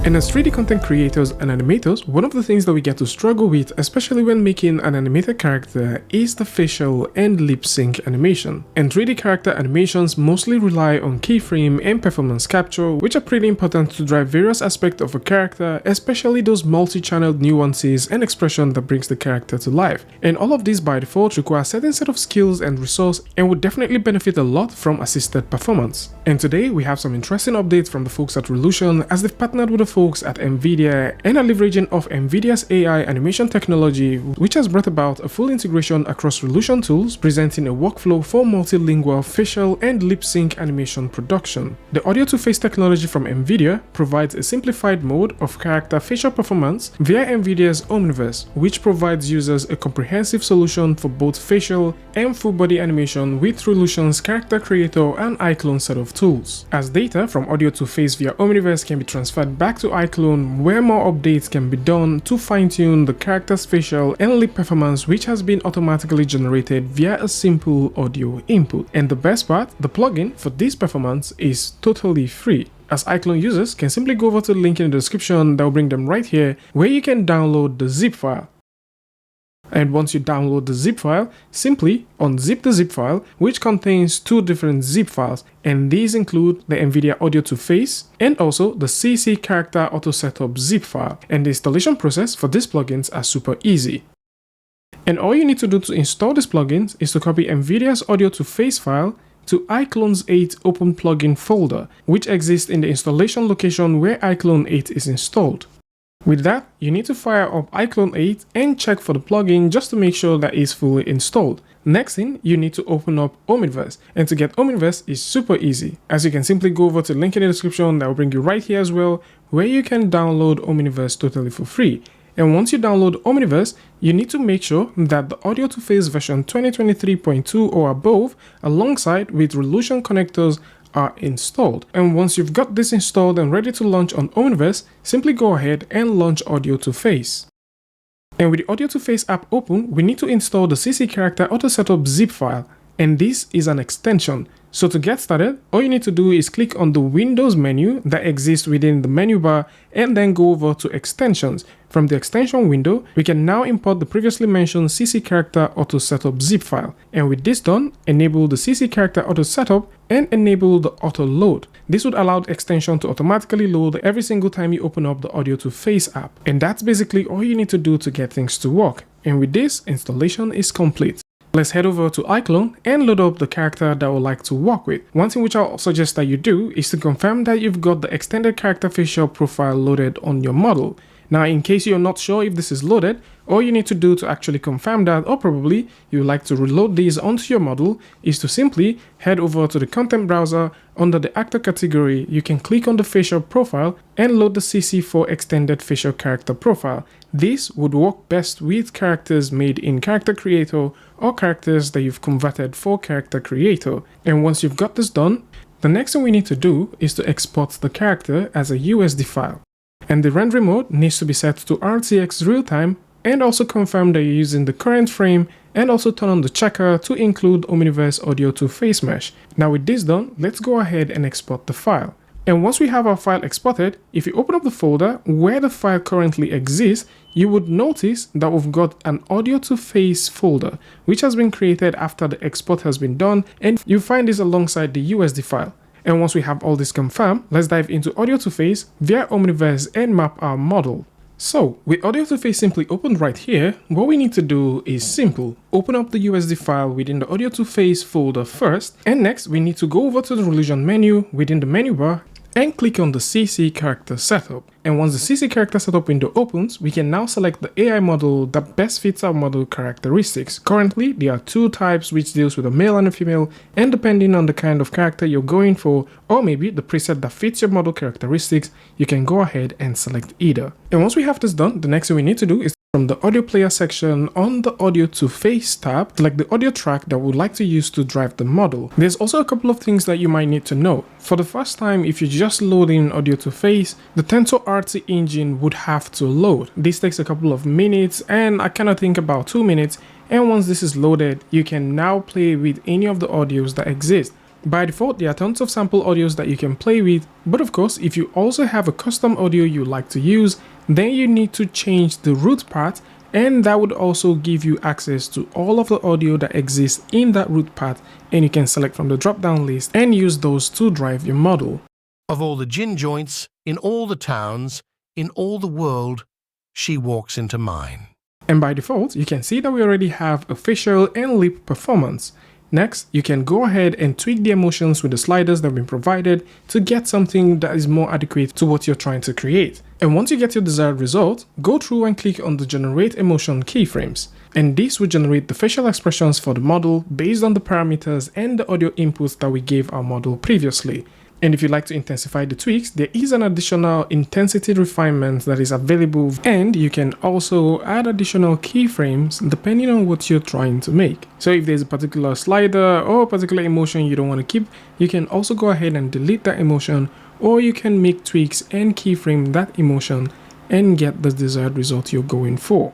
And as 3D content creators and animators, one of the things that we get to struggle with, especially when making an animated character, is the facial and lip sync animation. And 3D character animations mostly rely on keyframe and performance capture, which are pretty important to drive various aspects of a character, especially those multi-channeled nuances and expression that brings the character to life. And all of these by default require a certain set of skills and resource and would definitely benefit a lot from assisted performance. And today we have some interesting updates from the folks at Relution, as they've partnered with the folks at NVIDIA and are leveraging off NVIDIA's AI animation technology, which has brought about a full integration across Relution tools, presenting a workflow for multilingual facial and lip sync animation production. The audio-to-face technology from NVIDIA provides a simplified mode of character facial performance via NVIDIA's Omniverse, which provides users a comprehensive solution for both facial and full body animation with Relution's character creator and iClone set of tools. As data from audio-to-face via Omniverse can be transferred back to iClone, where more updates can be done to fine-tune the character's facial and lip performance, which has been automatically generated via a simple audio input. And the best part, the plugin for this performance is totally free, as iClone users can simply go over to the link in the description that will bring them right here, where you can download the zip file. And once you download the zip file, simply unzip the zip file, which contains two different zip files, and these include the NVIDIA audio-to-face and also the CC character auto setup zip file. And the installation process for these plugins are super easy. And all you need to do to install these plugins is to copy NVIDIA's audio-to-face file to iClone's 8 open plugin folder, which exists in the installation location where iClone 8 is installed. With that, you need to fire up iClone 8 and check for the plugin just to make sure that it's fully installed. Next thing, you need to open up Omniverse, and to get Omniverse is super easy, as you can simply go over to the link in the description that will bring you right here as well, where you can download Omniverse totally for free. And once you download Omniverse, you need to make sure that the audio-to-face version 2023.2 or above, alongside with Relution connectors, are installed. And once you've got this installed and ready to launch on Omniverse, simply go ahead and launch audio-to-face. And with the audio-to-face app open, we need to install the CC character auto setup zip file, and this is an extension. So to get started, all you need to do is click on the Windows menu that exists within the menu bar and then go over to extensions. From the extension window, we can now import the previously mentioned CC character auto setup zip file. And with this done, enable the CC character auto setup and enable the auto load. This would allow the extension to automatically load every single time you open up the audio-to-face app. And that's basically all you need to do to get things to work. And with this, installation is complete. Let's head over to iClone and load up the character that I would like to work with. One thing which I'll suggest that you do is to confirm that you've got the extended character facial profile loaded on your model. Now, in case you're not sure if this is loaded, all you need to do to actually confirm that, or probably you would like to reload these onto your model, is to simply head over to the content browser. Under the actor category, you can click on the facial profile and load the CC4 extended facial character profile. This would work best with characters made in Character Creator or characters that you've converted for Character Creator. And once you've got this done, the next thing we need to do is to export the character as a USD file. And the rendering mode needs to be set to RTX real-time, and also confirm that you're using the current frame, and also turn on the checker to include Omniverse audio-to-face mesh. Now with this done, let's go ahead and export the file. And once we have our file exported, if you open up the folder where the file currently exists, you would notice that we've got an audio-to-face folder, which has been created after the export has been done, and you find this alongside the USD file. And once we have all this confirmed, let's dive into audio-to-face via Omniverse and map our model. So, with audio-to-face simply opened right here, what we need to do is simple. Open up the USD file within the audio-to-face folder first, and next we need to go over to the Relution menu within the menu bar and click on the CC character setup. And once the CC character setup window opens, we can now select the AI model that best fits our model characteristics. Currently, there are two types which deals with a male and a female, and depending on the kind of character you're going for, or maybe the preset that fits your model characteristics, you can go ahead and select either. And once we have this done, the next thing we need to do is from the audio player section on the audio to face tab, select the audio track that we would like to use to drive the model. There's also a couple of things that you might need to know. For the first time, if you're just loading audio to face, the TensorRT engine would have to load. This takes a couple of minutes, and I kind of think about 2 minutes. And once this is loaded, you can now play with any of the audios that exist. By default, there are tons of sample audios that you can play with, but of course, if you also have a custom audio you like to use, then you need to change the root path, and that would also give you access to all of the audio that exists in that root path, and you can select from the drop-down list and use those to drive your model. Of all the gin joints, in all the towns, in all the world, she walks into mine. And by default, you can see that we already have a facial and lip performance. Next, you can go ahead and tweak the emotions with the sliders that have been provided to get something that is more adequate to what you're trying to create. And once you get your desired result, go through and click on the Generate Emotion keyframes. And this will generate the facial expressions for the model based on the parameters and the audio inputs that we gave our model previously. And if you'd like to intensify the tweaks, there is an additional intensity refinement that is available, and you can also add additional keyframes depending on what you're trying to make. So if there's a particular slider or a particular emotion you don't want to keep, you can also go ahead and delete that emotion, or you can make tweaks and keyframe that emotion and get the desired result you're going for.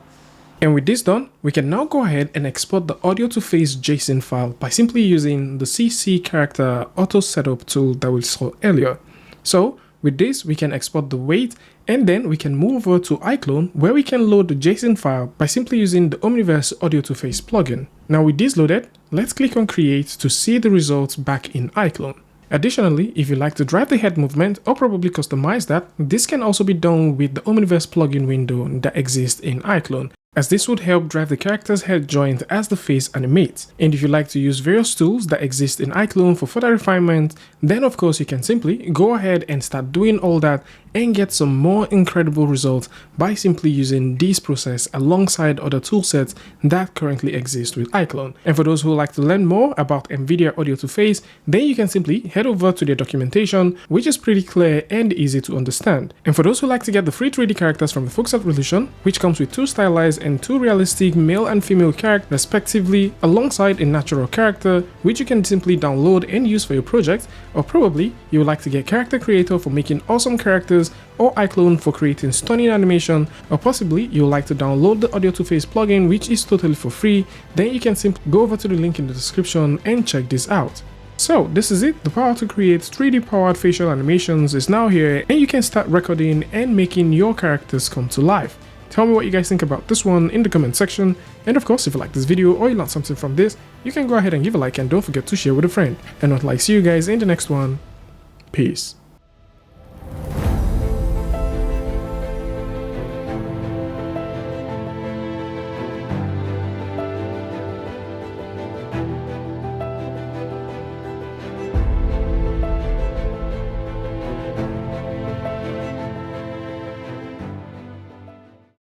And with this done, we can now go ahead and export the audio to face JSON file by simply using the CC character auto setup tool that we saw earlier. So with this, we can export the weight, and then we can move over to iClone, where we can load the JSON file by simply using the Omniverse audio to face plugin. Now with this loaded, let's click on create to see the results back in iClone. Additionally, if you like to drive the head movement or probably customize that, this can also be done with the Omniverse plugin window that exists in iClone, as this would help drive the character's head joint as the face animates. And if you like to use various tools that exist in iClone for further refinement, then of course you can simply go ahead and start doing all that and get some more incredible results by simply using this process alongside other toolsets that currently exist with iClone. And for those who like to learn more about NVIDIA Audio to Face, then you can simply head over to their documentation, which is pretty clear and easy to understand. And for those who like to get the free 3D characters from the Folksat Revolution, which comes with 2 stylized and 2 realistic male and female characters respectively, alongside a natural character, which you can simply download and use for your project, or probably you would like to get Character Creator for making awesome characters, or iClone for creating stunning animation, or possibly you would like to download the Audio to Face plugin, which is totally for free, then you can simply go over to the link in the description and check this out. So this is it. The power to create 3D powered facial animations is now here, and you can start recording and making your characters come to life. Tell me what you guys think about this one in the comment section, and of course if you like this video or you learned something from this, you can go ahead and give a like, and don't forget to share with a friend. And until I see you guys in the next one, peace.